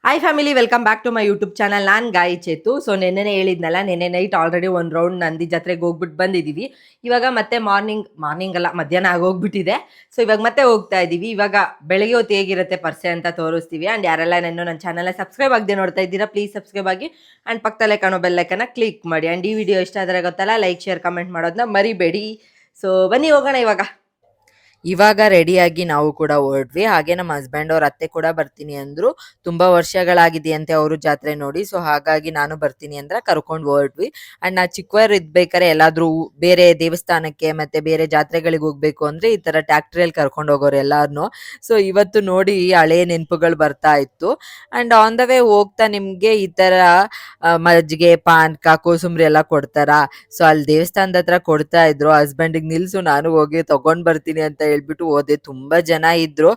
Hi family, welcome back to my YouTube channel. ನಾನು Gayi Chetu. So ನೆನ್ನೆ ಹೇಳಿದ್ನಲ್ಲ, ನೆನ್ನೆ ನೈಟ್ ಆಲ್ರೆಡಿ ಒಂದು ರೌಂಡ್ ನಂದಿ ಜಾತ್ರೆಗೆ ಹೋಗ್ಬಿಟ್ಟು ಬಂದಿದ್ದೀವಿ. ಇವಾಗ ಮತ್ತೆ ಮಾರ್ನಿಂಗ್ ಅಲ್ಲ, ಮಧ್ಯಾಹ್ನ ಆಗೋಗ್ಬಿಟ್ಟಿದೆ. ಸೊ ಇವಾಗ ಮತ್ತೆ ಹೋಗ್ತಾ ಇದ್ದೀವಿ. ಇವಾಗ ಬೆಳಗ್ಗೆ ಹೊತ್ತು ಹೇಗಿರುತ್ತೆ ಪರ್ಸೆ ಅಂತ ತೋರಿಸ್ತೀವಿ. ಆ್ಯಂಡ್ ಯಾರೆಲ್ಲ ನನ್ನ ಚಾನಲ್ನ ಸಬ್ಸ್ಕ್ರೈಬ್ ಆಗದೆ ನೋಡ್ತಾ ಇದ್ದೀರಾ, ಪ್ಲೀಸ್ ಸಬ್ಸ್ಕ್ರೈಬ್ ಆಗಿ. ಆ್ಯಂಡ್ ಪಕ್ಕದಲ್ಲೇ ಕಾಣೋ ಬೆಲ್ಲೈಕನ್ನ ಕ್ಲಿಕ್ ಮಾಡಿ. ಆ್ಯಂಡ್ ಈ ವಿಡಿಯೋ ಇಷ್ಟ ಆದರೆ ಗೊತ್ತಲ್ಲ, ಲೈಕ್ ಶೇರ್ ಕಮೆಂಟ್ ಮಾಡೋದನ್ನ ಮರಿಬೇಡಿ. ಸೊ ಬನ್ನಿ ಹೋಗೋಣ ಇವಾಗ ರೆಡಿಯಾಗಿ ನಾವು ಕೂಡ ಹೊರಡ್ವಿ. ಹಾಗೆ ನಮ್ಮ ಹಸ್ಬೆಂಡ್ ಅವ್ರ ಅತ್ತೆ ಕೂಡ ಬರ್ತೀನಿ ಅಂದ್ರು. ತುಂಬಾ ವರ್ಷಗಳಾಗಿದೆಯಂತೆ ಅವರು ಜಾತ್ರೆ ನೋಡಿ. ಸೊ ಹಾಗಾಗಿ ನಾನು ಬರ್ತೀನಿ ಅಂದ್ರೆ ಕರ್ಕೊಂಡು ಹೊರಡ್ವಿ. ಅಂಡ್ ನಾ ಚಿಕ್ಕವರು ಇದ್ಬೇಕಾರೆ ಎಲ್ಲಾದ್ರೂ ಬೇರೆ ದೇವಸ್ಥಾನಕ್ಕೆ ಮತ್ತೆ ಬೇರೆ ಜಾತ್ರೆಗಳಿಗೆ ಹೋಗ್ಬೇಕು ಅಂದ್ರೆ ಈ ತರ ಟ್ಯಾಕ್ಟ್ರಿಯಲ್ಲಿ ಕರ್ಕೊಂಡು ಹೋಗೋರು ಎಲ್ಲಾರ್ನು. ಸೊ ಇವತ್ತು ನೋಡಿ ಹಳೆ ನೆನಪುಗಳು ಬರ್ತಾ ಇತ್ತು. ಅಂಡ್ ಆನ್ ದ ವೇ ಹೋಗ್ತಾ ನಿಮ್ಗೆ ಈ ತರ ಮಜ್ಜಿಗೆ, ಪಾನ್ಕ, ಕೋಸುಂಬರಿ ಎಲ್ಲ ಕೊಡ್ತಾರ. ಸೊ ಅಲ್ಲಿ ದೇವಸ್ಥಾನದ ಹತ್ರ ಕೊಡ್ತಾ ಇದ್ರು. ಹಸ್ಬೆಂಡಿಗೆ ನಿಲ್ಸು, ನಾನು ಹೋಗಿ ತಗೊಂಡ್ ಬರ್ತೀನಿ ಅಂತ ಹೇಳ್ಬಿಟ್ಟು ಹೋದೆ. ತುಂಬಾ ಜನ ಇದ್ರು.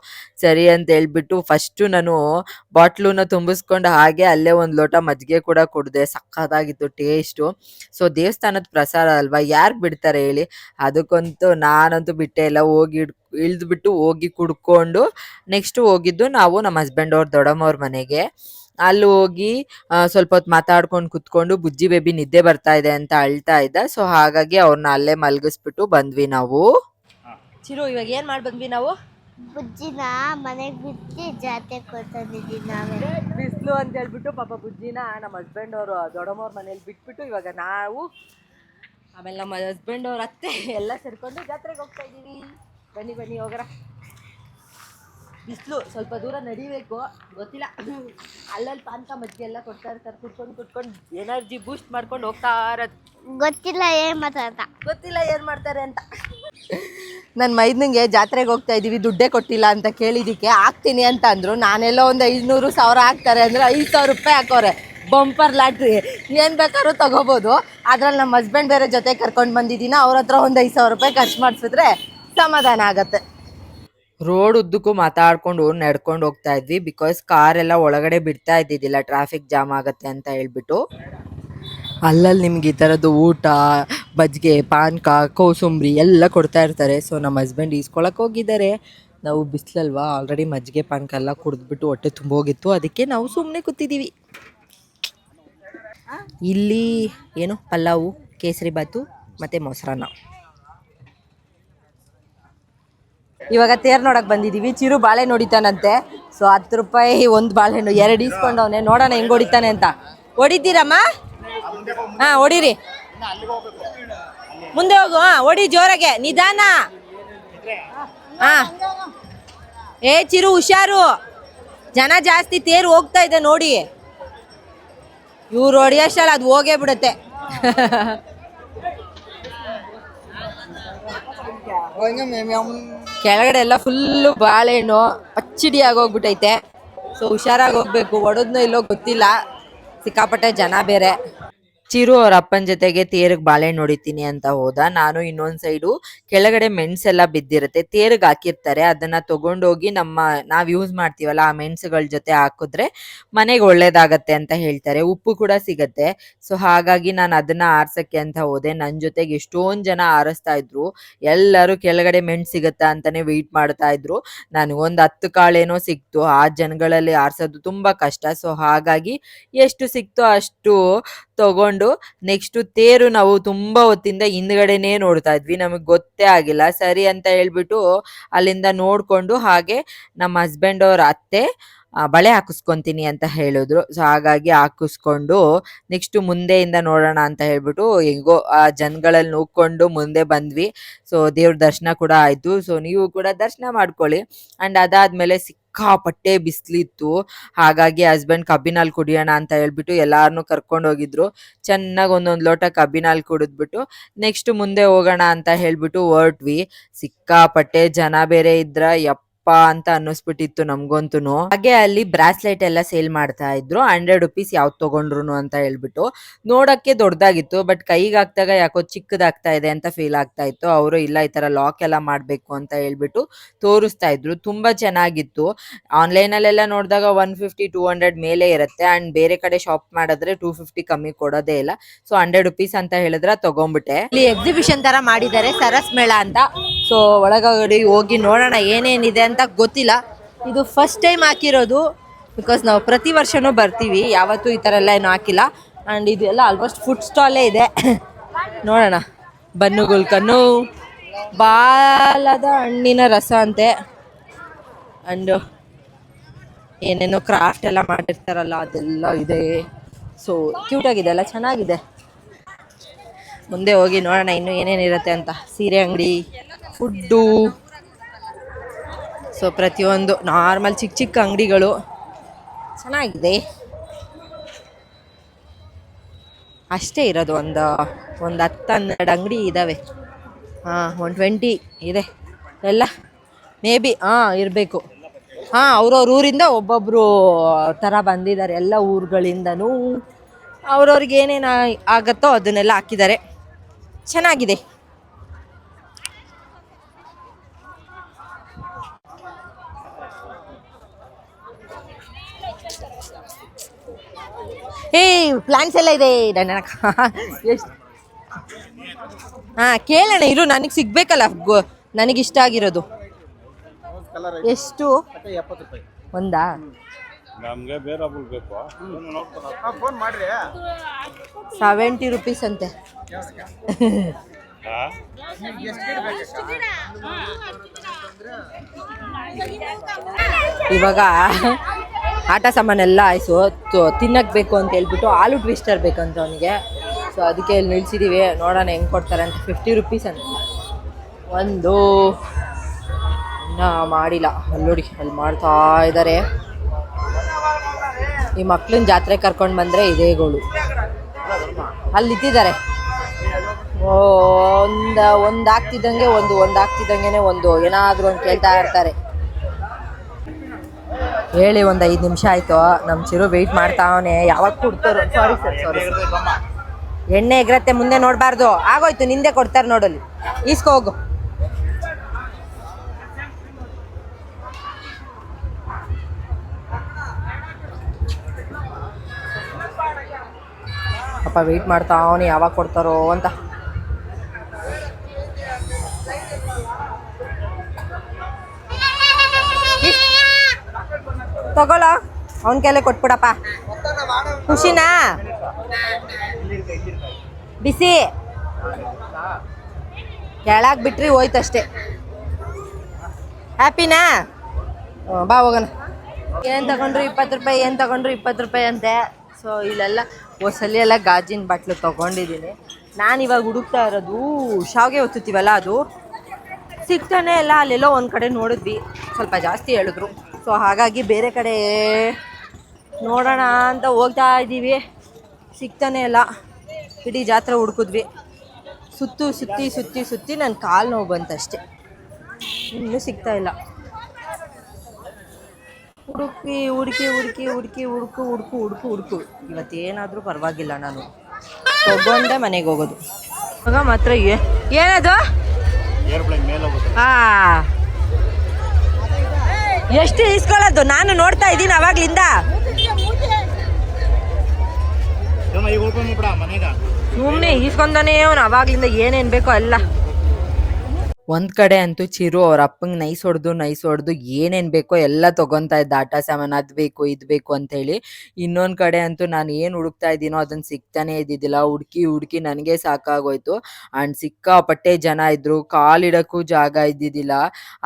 ಸರಿ ಅಂತ ಹೇಳ್ಬಿಟ್ಟು ಫಸ್ಟ್ ನಾನು ಬಾಟ್ಲುನ ತುಂಬಿಸ್ಕೊಂಡು ಹಾಗೆ ಅಲ್ಲೇ ಒಂದ್ ಲೋಟ ಮಜ್ಜಿಗೆ ಕೂಡ ಕುಡ್ದೆ. ಸಕ್ಕತ್ತಾಗಿತ್ತು ಟೇಸ್ಟು. ಸೊ ದೇವಸ್ಥಾನದ ಪ್ರಸಾದ ಅಲ್ವಾ, ಯಾರು ಬಿಡ್ತಾರೆ ಹೇಳಿ. ಅದಕ್ಕಂತೂ ನಾನಂತೂ ಬಿಟ್ಟೆ ಇಲ್ಲ. ಇಳಿದ್ಬಿಟ್ಟು ಹೋಗಿ ಕುಡ್ಕೊಂಡು ನೆಕ್ಸ್ಟ್ ಹೋಗಿದ್ದು ನಾವು ನಮ್ಮ ಹಸ್ಬೆಂಡ್ ಅವ್ರ ದೊಡ್ಡಮ್ಮವ್ರ ಮನೆಗೆ. ಅಲ್ಲಿ ಹೋಗಿ ಸ್ವಲ್ಪ ಹೊತ್ತು ಮಾತಾಡ್ಕೊಂಡು ಕುತ್ಕೊಂಡು ಬುಜ್ಜಿ ಬೇಬಿ ನಿದ್ದೆ ಬರ್ತಾ ಇದೆ ಅಂತ ಅಳ್ತಾ ಇದ್ದ. ಸೊ ಹಾಗಾಗಿ ಅವ್ರನ್ನ ಅಲ್ಲೇ ಮಲಗಿಸ್ಬಿಟ್ಟು ಬಂದ್ವಿ ನಾವು. ಚಿರು, ಇವಾಗ ಏನ್ ಮಾಡಿ ಬಂದ್ವಿ ನಾವು? ಬುಜ್ಜಿನ ಮನೆಗೆ ಬಿಟ್ಟು ಜಾತ್ರೆ ಕೊಡ್ತಿದ್ದೀವಿ ನಾವೇ. ಬಿಸ್ಲು ಅಂತ ಹೇಳ್ಬಿಟ್ಟು ಪಾಪ ಬುಜ್ಜಿನ ನಮ್ಮ ಹಸ್ಬೆಂಡ್ ಅವರು ದೊಡ್ಡಮ್ಮವ್ರ ಮನೇಲಿ ಬಿಟ್ಬಿಟ್ಟು ಇವಾಗ ನಾವು ಆಮೇಲೆ ನಮ್ಮ ಹಸ್ಬೆಂಡ್ ಅವ್ರ ಅತ್ತೆ ಎಲ್ಲ ಸೇರ್ಕೊಂಡು ಜಾತ್ರೆಗೆ ಹೋಗ್ತಾ ಇದ್ದೀವಿ. ಬನ್ನಿ ಬನ್ನಿ ಹೋಗ್ರ. ಬಿಸಿಲು ಸ್ವಲ್ಪ ದೂರ ನಡಿಬೇಕು, ಗೊತ್ತಿಲ್ಲ. ಅಲ್ಲಲ್ಲಿ ಪಾನ್ಕ ಮಜ್ಜಿಗೆ ಎಲ್ಲ ಕೊಡ್ತಾ ಇರ್ತಾರೆ. ಕುಟ್ಕೊಂಡು ಎನರ್ಜಿ ಬೂಸ್ಟ್ ಮಾಡ್ಕೊಂಡು ಹೋಗ್ತಾ ಇರೋದು. ಗೊತ್ತಿಲ್ಲ ಏನ್ ಮಾಡ್ತಾರೆ ಅಂತ. ನನ್ನ ಮೈದ್ನಿಗೆ ಜಾತ್ರೆಗೆ ಹೋಗ್ತಾ ಇದ್ದೀವಿ, ದುಡ್ಡೇ ಕೊಟ್ಟಿಲ್ಲ ಅಂತ ಕೇಳಿದಕ್ಕೆ ಹಾಕ್ತೀನಿ ಅಂತ ಅಂದ್ರು. ನಾನೆಲ್ಲ ಒಂದು 500,000 ಹಾಕ್ತಾರೆ ಅಂದ್ರೆ 5,000 ರೂಪಾಯಿ ಹಾಕೋರೆ. ಬಂಪರ್ ಲಾಟ್ರಿ, ಏನು ಬೇಕಾದ್ರೂ ತಗೋಬೋದು. ಅದ್ರಲ್ಲಿ ನಮ್ಮ ಹಸ್ಬೆಂಡ್ ಬೇರೆ ಜೊತೆ ಕರ್ಕೊಂಡು ಬಂದಿದ್ದೀನಿ. ಅವ್ರ ಹತ್ರ ಒಂದು 5,000 ರೂಪಾಯಿ ಖರ್ಚು ಮಾಡಿಸಿದ್ರೆ ಸಮಾಧಾನ ಆಗತ್ತೆ. ರೋಡ್ ಉದ್ದಕ್ಕೂ ಮಾತಾಡ್ಕೊಂಡು ನಡ್ಕೊಂಡು ಹೋಗ್ತಾ ಇದ್ವಿ. ಬಿಕಾಸ್ ಕಾರ್ ಎಲ್ಲ ಒಳಗಡೆ ಬಿಡ್ತಾ ಇದ್ದಿದ್ದಿಲ್ಲ, ಟ್ರಾಫಿಕ್ ಜಾಮ್ ಆಗತ್ತೆ ಅಂತ ಹೇಳ್ಬಿಟ್ಟು. ಅಲ್ಲಲ್ಲಿ ನಿಮ್ಗೆ ಈ ಥರದ್ದು ಊಟ, ಮಜ್ಜಿಗೆ, ಪಾನ್ಕ, ಕೋಸುಂಬರಿ ಎಲ್ಲ ಕೊಡ್ತಾ ಇರ್ತಾರೆ. ಸೊ ನಮ್ಮ ಹಸ್ಬೆಂಡ್ ಈಸ್ಕೊಳಕ್ಕೆ ಹೋಗಿದ್ದಾರೆ. ನಾವು ಬಿಸಿಲಲ್ವಾ, ಆಲ್ರೆಡಿ ಮಜ್ಜಿಗೆ ಪಾನ್ಕ ಎಲ್ಲ ಕುಡಿದ್ಬಿಟ್ಟು ಹೊಟ್ಟೆ ತುಂಬೋಗಿತ್ತು. ಅದಕ್ಕೆ ನಾವು ಸುಮ್ಮನೆ ಕೂತಿದ್ದೀವಿ. ಇಲ್ಲಿ ಏನು ಪಲಾವು, ಕೇಸರಿ ಬಾತು ಮತ್ತು ಮೊಸರನ್ನ. ಇವಾಗ ತೇರ್ ನೋಡಕ್ ಬಂದಿದ್ದೀವಿ. ಚಿರು ಬಾಳೆ ನೋಡಿತಾನಂತೆ. ಸೊ 10 ರೂಪಾಯಿ ಒಂದು ಬಾಳೆಹಣ್ಣು 2 ಇಸ್ಕೊಂಡವನೆ. ನೋಡೋಣ ಹೆಂಗ್ ಹೊಡಿತಾನೆ ಅಂತ. ಹೊಡಿತೀರಮ್ಮ? ಹಾ ಹೊಡೀರಿ, ಮುಂದೆ ಹೋಗು. ಹೊಡಿ ಜೋರಾಗೆ, ನಿಧಾನ. ಹಾ ಏ ಚಿರು ಹುಷಾರು, ಜನ ಜಾಸ್ತಿ, ತೇರು ಹೋಗ್ತಾ ಇದೆ ನೋಡಿ. ಇವ್ರು ಹೊಡಿಯೋಷ್ಟಲ್ಲ ಅದು ಹೋಗೇ ಬಿಡುತ್ತೆ. ಕೆಳಗಡೆ ಎಲ್ಲ ಫುಲ್ಲು ಬಾಳೆಹಣ್ಣು ಪಚ್ಚಿಡಿ ಆಗೋಗ್ಬಿಟ್ಟೈತೆ. ಸೊ ಹುಷಾರಾಗಿ ಹೋಗ್ಬೇಕು, ಹೊಡೋದ್ನೋ ಇಲ್ಲೋ ಗೊತ್ತಿಲ್ಲ. ಸಿಕ್ಕಾಪಟ್ಟೆ ಜನ ಬೇರೆ. ಚಿರು ಅವ್ರ ಅಪ್ಪನ ಜೊತೆಗೆ ತೇರಿಗೆ ಬಾಳೆಹಣ್ಣು ಹೊಡಿತೀನಿ ಅಂತ ಹೋದ. ನಾನು ಇನ್ನೊಂದ್ ಸೈಡು ಕೆಳಗಡೆ ಮೆಣಸೆಲ್ಲ ಬಿದ್ದಿರುತ್ತೆ, ತೇರಿಗೆ ಹಾಕಿರ್ತಾರೆ. ಅದನ್ನ ತಗೊಂಡೋಗಿ ನಾವ್ ಯೂಸ್ ಮಾಡ್ತೀವಲ್ಲ ಆ ಮೆಣಸುಗಳ ಜೊತೆ ಹಾಕಿದ್ರೆ ಮನೆಗೆ ಒಳ್ಳೇದಾಗತ್ತೆ ಅಂತ ಹೇಳ್ತಾರೆ. ಉಪ್ಪು ಕೂಡ ಸಿಗತ್ತೆ. ಸೊ ಹಾಗಾಗಿ ನಾನು ಅದನ್ನ ಆರ್ಸಕ್ಕೆ ಅಂತ ಹೋದೆ. ನನ್ ಜೊತೆಗೆ ಎಷ್ಟೊಂದ್ ಜನ ಆರಿಸ್ತಾ ಇದ್ರು. ಎಲ್ಲರೂ ಕೆಳಗಡೆ ಮೆಣಸು ಸಿಗತ್ತಾ ಅಂತಾನೆ ವೆಯ್ಟ್ ಮಾಡ್ತಾ ಇದ್ರು. ನನಗೊಂದು 10 ಕಾಳೇನೋ ಸಿಕ್ತು. ಆ ಜನಗಳಲ್ಲಿ ಆರ್ಸೋದು ತುಂಬಾ ಕಷ್ಟ. ಸೊ ಹಾಗಾಗಿ ಎಷ್ಟು ಸಿಕ್ತೋ ಅಷ್ಟು ತಗೊಂಡು ನೆಕ್ಸ್ಟ್ ತೇರು ನಾವು ತುಂಬಾ ಹೊತ್ತಿಂದ ಹಿಂದ್ಗಡೆನೆ ನೋಡ್ತಾ ಇದ್ವಿ. ನಮಗ್ ಗೊತ್ತೇ ಆಗಿಲ್ಲ. ಸರಿ ಅಂತ ಹೇಳ್ಬಿಟ್ಟು ಅಲ್ಲಿಂದ ನೋಡ್ಕೊಂಡು ಹಾಗೆ ನಮ್ಮ ಹಸ್ಬೆಂಡ್ ಅವ್ರ ಅತ್ತೆ ಬಳೆ ಹಾಕಿಸ್ಕೊಂತೀನಿ ಅಂತ ಹೇಳಿದ್ರು. ಸೊ ಹಾಗಾಗಿ ಹಾಕಿಸ್ಕೊಂಡು ನೆಕ್ಸ್ಟ್ ಮುಂದೆಯಿಂದ ನೋಡೋಣ ಅಂತ ಹೇಳ್ಬಿಟ್ಟು ಹೆಂಗೋ ಆ ಜನಗಳಲ್ಲಿ ನೋಡ್ಕೊಂಡು ಮುಂದೆ ಬಂದ್ವಿ. ಸೊ ದೇವ್ರ ದರ್ಶನ ಕೂಡ ಆಯ್ತು. ಸೊ ನೀವು ಕೂಡ ದರ್ಶನ ಮಾಡ್ಕೊಳ್ಳಿ. ಅಂಡ್ ಅದಾದ್ಮೇಲೆ ಸಿಕ್ಕಾಪಟ್ಟೆ ಬಿಸಿಲಿತ್ತು. ಹಾಗಾಗಿ ಹಸ್ಬೆಂಡ್ ಕಬ್ಬಿನ ಹಾಲು ಕುಡಿಯೋಣ ಅಂತ ಹೇಳ್ಬಿಟ್ಟು ಎಲ್ಲಾರನ್ನೂ ಕರ್ಕೊಂಡು ಹೋಗಿದ್ರು. ಚೆನ್ನಾಗಿ ಒಂದೊಂದು ಲೋಟ ಕಬ್ಬಿನ ಹಾಲು ಕುಡಿದ್ಬಿಟ್ಟು ನೆಕ್ಸ್ಟ್ ಮುಂದೆ ಹೋಗೋಣ ಅಂತ ಹೇಳ್ಬಿಟ್ಟು ಹೊರಟ್ವಿ. ಸಿಕ್ಕಾಪಟ್ಟೆ ಜನ ಬೇರೆ ಇದ್ರ, ಅಂತ ಅನ್ನಿಸ್ಬಿಟ್ಟಿತ್ತು ನಮ್ಗಂತೂ. ಹಾಗೆ ಅಲ್ಲಿ ಬ್ರಾಸ್ಲೆಟ್ ಎಲ್ಲ ಸೇಲ್ ಮಾಡ್ತಾ ಇದ್ರು. 100 ರೂಪೀಸ್ ಯಾವ್ದು ತಗೊಂಡ್ರು ಅಂತ ಹೇಳ್ಬಿಟ್ಟು. ನೋಡಕ್ಕೆ ದೊಡ್ಡದಾಗಿತ್ತು, ಬಟ್ ಕೈಗೆ ಹಾಕ್ದಾಗ ಯಾಕೋ ಚಿಕ್ಕದಾಗ್ತಾ ಇದೆ ಅಂತ ಫೀಲ್ ಆಗ್ತಾ ಇತ್ತು. ಅವರು ಇಲ್ಲ, ಈ ತರ ಲಾಕ್ ಎಲ್ಲ ಮಾಡ್ಬೇಕು ಅಂತ ಹೇಳ್ಬಿಟ್ಟು ತೋರಿಸ್ತಾ ಇದ್ರು. ತುಂಬಾ ಚೆನ್ನಾಗಿತ್ತು. ಆನ್ಲೈನ್ ಅಲ್ಲೆಲ್ಲ ನೋಡಿದಾಗ 150-200 ಮೇಲೆ ಇರುತ್ತೆ. ಅಂಡ್ ಬೇರೆ ಕಡೆ ಶಾಪ್ ಮಾಡಿದ್ರೆ 250 ಕಮ್ಮಿ ಕೊಡೋದೇ ಇಲ್ಲ. ಸೊ 100 ರೂಪೀಸ್ ಅಂತ ಹೇಳಿದ್ರೆ ತಗೊಂಡ್ಬಿಟ್ಟೆ. ಇಲ್ಲಿ ಎಕ್ಸಿಬಿಷನ್ ತರ ಮಾಡಿದ್ದಾರೆ, ಸರಸ್ ಮೇಳ ಅಂತ. ಸೊ ಒಳಗಡೆ ಹೋಗಿ ನೋಡೋಣ ಏನೇನಿದೆ ಅಂತ. ಗೊತ್ತಿಲ್ಲ, ಇದು ಫಸ್ಟ್ ಟೈಮ್ ಹಾಕಿರೋದು. ಬಿಕಾಸ್ ನಾವು ಪ್ರತಿ ವರ್ಷನೂ ಬರ್ತೀವಿ, ಯಾವತ್ತೂ ಈ ಥರ ಎಲ್ಲ ಏನೂ ಹಾಕಿಲ್ಲ. ಆ್ಯಂಡ್ ಇದು ಎಲ್ಲ ಆಲ್ಮೋಸ್ಟ್ ಫುಡ್ ಸ್ಟಾಲೇ ಇದೆ. ನೋಡೋಣ. ಬನ್ನು ಗುಲ್ಕನ್ನು, ಬಾಲದ ಹಣ್ಣಿನ ರಸ ಅಂತೆ. ಆ್ಯಂಡ್ ಏನೇನೋ ಕ್ರಾಫ್ಟ್ ಎಲ್ಲ ಮಾಡಿರ್ತಾರಲ್ಲ ಅದೆಲ್ಲ ಇದೆ. ಸೊ ಕ್ಯೂಟಾಗಿದೆ ಅಲ್ಲ, ಚೆನ್ನಾಗಿದೆ. ಮುಂದೆ ಹೋಗಿ ನೋಡೋಣ ಇನ್ನೂ ಏನೇನಿರುತ್ತೆ ಅಂತ. ಸೀರೆ ಅಂಗಡಿ, ಫುಡ್ಡು, ಸೊ ಪ್ರತಿಯೊಂದು ನಾರ್ಮಲ್ ಚಿಕ್ಕ ಚಿಕ್ಕ ಅಂಗಡಿಗಳು ಚೆನ್ನಾಗಿದೆ. ಅಷ್ಟೇ ಇರೋದು, ಒಂದು 10-12 ಅಂಗಡಿ ಇದ್ದಾವೆ. 120 ಇದೆ ಎಲ್ಲ ಮೇ ಬಿ. ಇರಬೇಕು. ಅವ್ರವ್ರ ಊರಿಂದ ಒಬ್ಬೊಬ್ಬರು ಥರ ಬಂದಿದ್ದಾರೆ, ಎಲ್ಲ ಊರುಗಳಿಂದನೂ ಅವ್ರವ್ರಿಗೆ ಏನೇನು ಆಗತ್ತೋ ಅದನ್ನೆಲ್ಲ ಹಾಕಿದ್ದಾರೆ. ಚೆನ್ನಾಗಿದೆ. ಪ್ಲಾನ್ಸ್ ಎಲ್ಲ ಇದೆ ಎಷ್ಟು. ಕೇಳೋಣ ಇರು, ನನಗೆ ಸಿಗ್ಬೇಕಲ್ಲ ನನಗಿಷ್ಟ ಆಗಿರೋದು. ಎಷ್ಟು? 70 ರೂಪಾಯಿ ಒಂದಾ? ನಮಗೆ ಬೇರೆ ಬೇಕು. 70 ರೂಪೀಸ್ ಅಂತೆ. ಇವಾಗ ಆಟ ಸಾಮಾನೆಲ್ಲ ಆಯ್ತು, ತಿನ್ನಕ್ಕೆ ಬೇಕು ಅಂತ ಹೇಳ್ಬಿಟ್ಟು ಆಲೂ ಟ್ವಿಸ್ಟರ್ ಬೇಕಂತ ಅವನಿಗೆ. ಸೊ ಅದಕ್ಕೆ ಇಲ್ಲಿ ನಿಲ್ಸಿದ್ದೀವಿ, ನೋಡೋಣ ಹೆಂಗೆ ಕೊಡ್ತಾರೆ ಅಂತ. 50 ರೂಪೀಸ್ ಅಂತ ಒಂದು. ಇನ್ನೂ ಮಾಡಿಲ್ಲ, ಅಲ್ಲಿ ನೋಡಿ ಅಲ್ಲಿ ಮಾಡ್ತಾ ಇದ್ದಾರೆ. ಈ ಮಕ್ಳನ್ನ ಜಾತ್ರೆ ಕರ್ಕೊಂಡು ಬಂದರೆ ಇದೇ ಗೋಳು. ಅಲ್ಲಿ ಇದ್ದಿದ್ದಾರೆ. ಒಂದು ಆಗ್ತಿದ್ದಂಗೆ ಒಂದು ಆಗ್ತಿದ್ದಂಗೆ ಒಂದು ಏನಾದರೂ ಒಂದು ಕೇಳ್ತಾ ಇರ್ತಾರೆ. ಹೇಳಿ ಒಂದು 5 ನಿಮಿಷ ಆಯಿತು. ನಮ್ಮ ಚಿರು ವೆಯ್ಟ್ ಮಾಡ್ತಾವನೆ, ಯಾವಾಗ ಕೊಡ್ತಾರೋ. ಸಾರಿ. ಎಣ್ಣೆ ಎಗ್ರತ್ತೆ, ಮುಂದೆ ನೋಡಬಾರ್ದು. ಆಗೋಯ್ತು, ನಿಂದೆ ಕೊಡ್ತಾರೆ ನೋಡಲ್ಲಿ, ಈಸ್ಕೊ ಹೋಗು. ಅಪ್ಪ ವೆಯ್ಟ್ ಮಾಡ್ತಾವನೆ, ಯಾವಾಗ ಕೊಡ್ತಾರೋ ಅಂತ. ತಗೊಳ, ಅವನ ಕೈಲೇ ಕೊಟ್ಬಿಡಪ್ಪ. ಖುಷಿನಾ? ಬಿಸಿ ಕೆಳಗೆ ಬಿಟ್ರಿ ಹೋಯ್ತಷ್ಟೇ. ಹ್ಯಾಪಿನಾ? ಬಾ ಹೋಗೋಣ. ಏನು ತಗೊಂಡ್ರು 20 ರೂಪಾಯಿ, ಏನು ತಗೊಂಡ್ರು 20 ರೂಪಾಯಿ ಅಂತೆ. ಸೊ ಇಲ್ಲೆಲ್ಲ ಹೊಸಲಿ ಎಲ್ಲ ಗಾಜಿನ ಬಾಟ್ಲು ತೊಗೊಂಡಿದ್ದೀನಿ. ನಾನು ಇವಾಗ ಹುಡುಕ್ತಾ ಇರೋದು ಶಾವಿಗೆ ಒತ್ತುತ್ತೀವಲ್ಲ, ಅದು ಸಿಗ್ತಾನೆ ಇಲ್ಲ. ಅಲ್ಲೆಲ್ಲೋ ಒಂದು ಕಡೆ ನೋಡಿದ್ವಿ, ಸ್ವಲ್ಪ ಜಾಸ್ತಿ ಹೇಳಿದ್ರು. ಸೊ ಹಾಗಾಗಿ ಬೇರೆ ಕಡೆ ನೋಡೋಣ ಅಂತ ಹೋಗ್ತಾ ಇದ್ದೀವಿ. ಸಿಗ್ತಾನೆ ಇಲ್ಲ. ಇಡೀ ಜಾತ್ರೆ ಹುಡುಕಿದ್ವಿ, ಸುತ್ತಿ ನನ್ನ ಕಾಲು ನೋವು ಬಂತಷ್ಟೆ. ಇನ್ನೂ ಸಿಗ್ತಾ ಇಲ್ಲ. ಹುಡುಕು. ಇವತ್ತೇನಾದರೂ ಪರವಾಗಿಲ್ಲ, ನಾನು ತಗೊಂಡೆ ಮನೆಗೆ ಹೋಗೋದು. ಇವಾಗ ಮಾತ್ರ ಏನದು? ಎಷ್ಟು ಇಸ್ಕೊಳ್ಳೋದು? ನಾನು ನೋಡ್ತಾ ಇದ್ದೀನಿ ಅವಾಗ್ಲಿಂದ. ಸುಮ್ಮನೆ ಈಸ್ಕೊಂಡಾನೆ ಅವನು ಅವಾಗ್ಲಿಂದ, ಏನೇನು ಬೇಕೋ ಎಲ್ಲ. ಒಂದು ಕಡೆ ಅಂತೂ ಚಿರು ಅವ್ರ ಅಪ್ಪಂಗೆ ನೈಸ್ ಹೊಡೆದು ಏನೇನು ಬೇಕೋ ಎಲ್ಲ ತೊಗೊತಾ ಇದ್ದ. ಆಟ ಸಾಮಾನು ಅದು ಬೇಕು ಇದು ಬೇಕು ಅಂತೇಳಿ. ಇನ್ನೊಂದು ಕಡೆ ಅಂತೂ ನಾನು ಏನು ಹುಡುಕ್ತಾ ಇದ್ದೀನೋ ಅದನ್ನು ಸಿಗ್ತಾನೆ ಇದ್ದಿದ್ದಿಲ್ಲ. ಹುಡುಕಿ ನನಗೆ ಸಾಕಾಗೋಯ್ತು. ಆ್ಯಂಡ್ ಸಿಕ್ಕಾಪಟ್ಟೆ ಜನ ಇದ್ದರು, ಕಾಲಿಡೋಕ್ಕೂ ಜಾಗ ಇದ್ದಿದ್ದಿಲ್ಲ.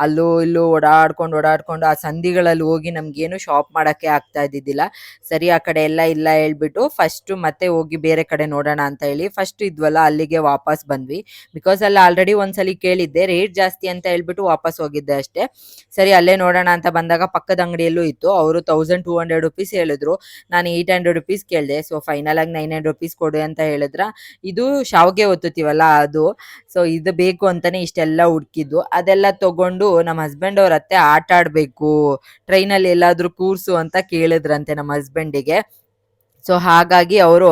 ಅಲ್ಲೂ ಇಲ್ಲೂ ಓಡಾಡ್ಕೊಂಡು ಆ ಸಂಧಿಗಳಲ್ಲಿ ಹೋಗಿ ನಮಗೇನು ಶಾಪ್ ಮಾಡೋಕ್ಕೆ ಆಗ್ತಾ ಇದ್ದಿದ್ದಿಲ್ಲ. ಸರಿ, ಆ ಕಡೆ ಎಲ್ಲ ಇಲ್ಲ ಹೇಳ್ಬಿಟ್ಟು ಫಸ್ಟು ಮತ್ತೆ ಹೋಗಿ ಬೇರೆ ಕಡೆ ನೋಡೋಣ ಅಂತ ಹೇಳಿ ಫಸ್ಟ್ ಇದ್ವಲ್ಲ ಅಲ್ಲಿಗೆ ವಾಪಸ್ ಬಂದ್ವಿ. ಬಿಕಾಸ್ ಅಲ್ಲಿ ಆಲ್ರೆಡಿ ಒಂದ್ಸಲಿ ಕೇಳಿದ್ದೆ, ರೇಟ್ ಜಾಸ್ತಿ ಅಂತ ಹೇಳ್ಬಿಟ್ಟು ವಾಪಸ್ ಹೋಗಿದ್ದೆ ಅಷ್ಟೇ. ಸರಿ, ಅಲ್ಲೇ ನೋಡೋಣ ಅಂತ ಬಂದಾಗ ಪಕ್ಕದ ಅಂಗಡಿಯಲ್ಲೂ ಇತ್ತು. ಅವರು 1200 ರೂಪೀಸ್ ಹೇಳಿದ್ರು. ನಾನು 800 ರೂಪೀಸ್ ಕೇಳಿದೆ. ಸೊ ಫೈನಲ್ ಆಗಿ 900 ರೂಪೀಸ್ ಕೊಡು ಅಂತ ಹೇಳಿದ್ರ. ಇದು ಶಾವಿಗೆ ಒತ್ತುತ್ತೀವಲ್ಲ ಅದು. ಸೊ ಇದು ಬೇಕು ಅಂತಾನೆ ಇಷ್ಟೆಲ್ಲ ಹುಡುಕಿದ್ದು. ಅದೆಲ್ಲ ತಗೊಂಡು ನಮ್ಮ ಹಸ್ಬೆಂಡ್ ಅವ್ರ ಅತ್ತೆ ಆಟ ಆಡಬೇಕು, ಟ್ರೈನಲ್ಲಿ ಎಲ್ಲಾದ್ರೂ ಕೂರ್ಸು ಅಂತ ಕೇಳಿದ್ರಂತೆ ನಮ್ಮ ಹಸ್ಬೆಂಡಿಗೆ. ಸೊ ಹಾಗಾಗಿ ಅವರು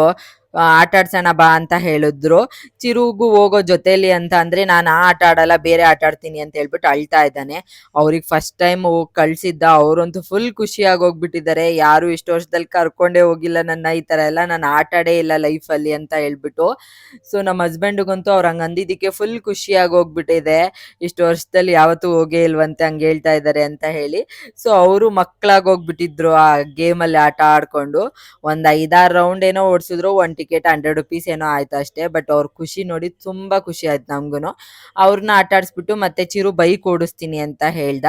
ಆಟ ಆಡ್ಸೋಣ ಬಾ ಅಂತ ಹೇಳಿದ್ರು. ಚಿರುಗೂ ಹೋಗೋ ಜೊತೆಲಿ ಅಂತ ಅಂದ್ರೆ ನಾನು ಆ ಆಟ ಆಡಲ್ಲ ಬೇರೆ ಆಟ ಆಡ್ತೀನಿ ಅಂತ ಹೇಳ್ಬಿಟ್ಟು ಅಳ್ತಾ ಇದ್ದಾನೆ. ಅವ್ರಿಗೆ ಫಸ್ಟ್ ಟೈಮ್ ಹೋಗಿ ಕಳ್ಸಿದ್ದ, ಅವ್ರಂತೂ ಫುಲ್ ಖುಷಿಯಾಗಿ ಹೋಗ್ಬಿಟ್ಟಿದ್ದಾರೆ. ಯಾರು ಇಷ್ಟು ವರ್ಷದಲ್ಲಿ ಕರ್ಕೊಂಡೇ ಹೋಗಿಲ್ಲ ನನ್ನ, ಈ ತರ ಎಲ್ಲ ನಾನು ಆಟ ಆಡೇ ಇಲ್ಲ ಲೈಫಲ್ಲಿ ಅಂತ ಹೇಳ್ಬಿಟ್ಟು. ಸೊ ನಮ್ಮ ಹಸ್ಬೆಂಡ್ಗಂತೂ ಅವ್ರು ಹಂಗೆ ಅಂದಿದ್ದಕ್ಕೆ ಫುಲ್ ಖುಷಿಯಾಗಿ ಹೋಗ್ಬಿಟ್ಟಿದೆ. ಇಷ್ಟು ವರ್ಷದಲ್ಲಿ ಯಾವತ್ತೂ ಹೋಗೇ ಇಲ್ವಂತೆ ಹಂಗೆ ಹೇಳ್ತಾ ಇದ್ದಾರೆ ಅಂತ ಹೇಳಿ. ಸೊ ಅವರು ಮಕ್ಕಳಾಗಿ ಹೋಗ್ಬಿಟ್ಟಿದ್ರು ಆ ಗೇಮಲ್ಲಿ ಆಟ ಆಡ್ಕೊಂಡು. ಒಂದು 5-6 ರೌಂಡ್ ಏನೋ ಓಡಿಸಿದ್ರು, ಒಂದು ಟಿಕೆಟ್ 100 ರುಪೀಸ್ ಏನೋ ಆಯ್ತು ಅಷ್ಟೇ. ಬಟ್ ಅವ್ರ ಖುಷಿ ನೋಡಿ ತುಂಬಾ ಖುಷಿ ಆಯ್ತು ನಮ್ಗೂ. ಅವ್ರನ್ನ ಆಟ ಆಡಿಸ್ಬಿಟ್ಟು ಮತ್ತೆ ಚಿರು ಬೈಕ್ ಓಡಿಸ್ತೀನಿ ಅಂತ ಹೇಳ್ದ.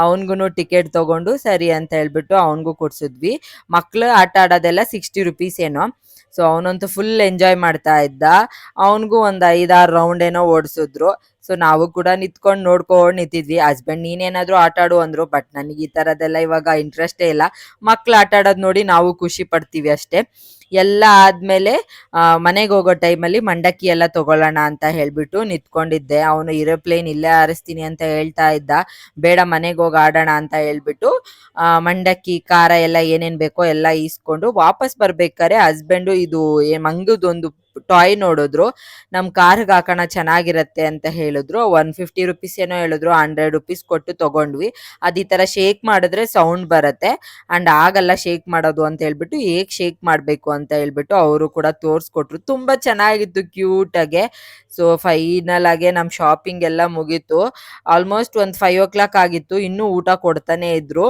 ಅವನ್ಗೂ ಟಿಕೆಟ್ ತಗೊಂಡು ಸರಿ ಅಂತ ಹೇಳ್ಬಿಟ್ಟು ಅವನಿಗೂ ಕೊಡ್ಸಿದ್ವಿ. ಮಕ್ಳು ಆಟ ಆಡೋದೆಲ್ಲ 60 ರುಪೀಸ್ ಏನೋ. ಸೊ ಅವನಂತೂ ಫುಲ್ ಎಂಜಾಯ್ ಮಾಡ್ತಾ ಇದ್ದ. ಅವನಿಗೂ ಒಂದು 5-6 ರೌಂಡ್ ಏನೋ ಓಡಿಸಿದ್ರು. ಸೊ ನಾವು ಕೂಡ ನಿಂತ್ಕೊಂಡು ನೋಡ್ಕೊಂಡು ನಿಂತಿದ್ವಿ. ಹಸ್ಬೆಂಡ್ ನೀನೇನಾದ್ರೂ ಆಟ ಆಡು ಅಂದ್ರು, ಬಟ್ ನನಗೆ ಈ ಥರದ್ದೆಲ್ಲ ಇವಾಗ ಇಂಟ್ರೆಸ್ಟೇ ಇಲ್ಲ. ಮಕ್ಳು ಆಟ ಆಡೋದು ನೋಡಿ ನಾವು ಖುಷಿ ಪಡ್ತೀವಿ ಅಷ್ಟೇ. ಎಲ್ಲ ಆದ್ಮೇಲೆ ಮನೆಗೆ ಹೋಗೋ ಟೈಮಲ್ಲಿ ಮಂಡಕ್ಕಿ ಎಲ್ಲ ತಗೊಳ್ಳೋಣ ಅಂತ ಹೇಳ್ಬಿಟ್ಟು ನಿಂತ್ಕೊಂಡಿದ್ದೆ. ಅವನು ಏರೋಪ್ಲೇನ್ ಇಲ್ಲೇ ಹಾರಿಸ್ತೀನಿ ಅಂತ ಹೇಳ್ತಾ ಇದ್ದ. ಬೇಡ ಮನೆಗೆ ಹೋಗಿ ಆಡೋಣ ಅಂತ ಹೇಳ್ಬಿಟ್ಟು ಮಂಡಕ್ಕಿ ಖಾರ ಎಲ್ಲ ಏನೇನು ಬೇಕೋ ಎಲ್ಲ ಈಸ್ಕೊಂಡು ವಾಪಸ್ ಬರ್ಬೇಕಾದ್ರೆ ಹಸ್ಬೆಂಡು ಇದು ಮಂಗದೊಂದು ಟಾಯ್ ನೋಡಿದ್ರು. ನಮ್ಮ ಕಾರ್ಗೆ ಹಾಕೋಣ ಚೆನ್ನಾಗಿರತ್ತೆ ಅಂತ ಹೇಳಿದ್ರು. 150 ರುಪೀಸ್ ಏನೋ ಹೇಳಿದ್ರು. 100 ರುಪೀಸ್ ಕೊಟ್ಟು ತಗೊಂಡ್ವಿ. ಅದು ಈ ಥರ ಶೇಕ್ ಮಾಡಿದ್ರೆ ಸೌಂಡ್ ಬರುತ್ತೆ ಆ್ಯಂಡ್ ಆಗಲ್ಲ ಶೇಕ್ ಮಾಡೋದು ಅಂತ ಹೇಳ್ಬಿಟ್ಟು ಹೇಗೆ ಶೇಕ್ ಮಾಡಬೇಕು ಅಂತ ಹೇಳ್ಬಿಟ್ಟು ಅವರು ಕೂಡ ತೋರಿಸ್ಕೊಟ್ರು. ತುಂಬ ಚೆನ್ನಾಗಿತ್ತು ಕ್ಯೂಟಾಗೆ. ಸೊ ಫೈನಲ್ ಆಗಿ ನಮ್ಮ ಶಾಪಿಂಗ್ ಎಲ್ಲ ಮುಗೀತು. ಆಲ್ಮೋಸ್ಟ್ ಒಂದು 5 o'clock ಆಗಿತ್ತು. ಇನ್ನೂ ಊಟ ಕೊಡ್ತಾನೆ ಇದ್ರು.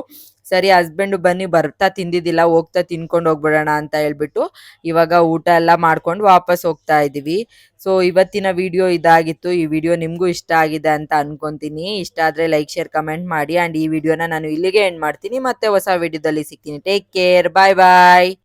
ಸರಿ ಹಸ್ಬೆಂಡು ಬನ್ನಿ ಬರ್ತಾ ತಿಂದಿದ್ದಿಲ್ಲ, ಹೋಗ್ತಾ ತಿನ್ಕೊಂಡು ಹೋಗ್ಬಿಡೋಣ ಅಂತ ಹೇಳ್ಬಿಟ್ಟು ಇವಾಗ ಊಟ ಎಲ್ಲ ಮಾಡ್ಕೊಂಡು ವಾಪಸ್ ಹೋಗ್ತಾ ಇದ್ದೀವಿ. ಸೊ ಇವತ್ತಿನ ವಿಡಿಯೋ ಇದಾಗಿತ್ತು. ಈ ವಿಡಿಯೋ ನಿಮಗೂ ಇಷ್ಟ ಆಗಿದೆ ಅಂತ ಅನ್ಕೊಂತೀನಿ. ಇಷ್ಟ ಆದರೆ ಲೈಕ್ ಶೇರ್ ಕಮೆಂಟ್ ಮಾಡಿ. ಆ್ಯಂಡ್ ಈ ವಿಡಿಯೋನ ನಾನು ಇಲ್ಲಿಗೆ ಎಂಡ್ ಮಾಡ್ತೀನಿ. ಮತ್ತೆ ಹೊಸ ವಿಡಿಯೋದಲ್ಲಿ ಸಿಗ್ತೀನಿ. ಟೇಕ್ ಕೇರ್, ಬಾಯ್ ಬಾಯ್.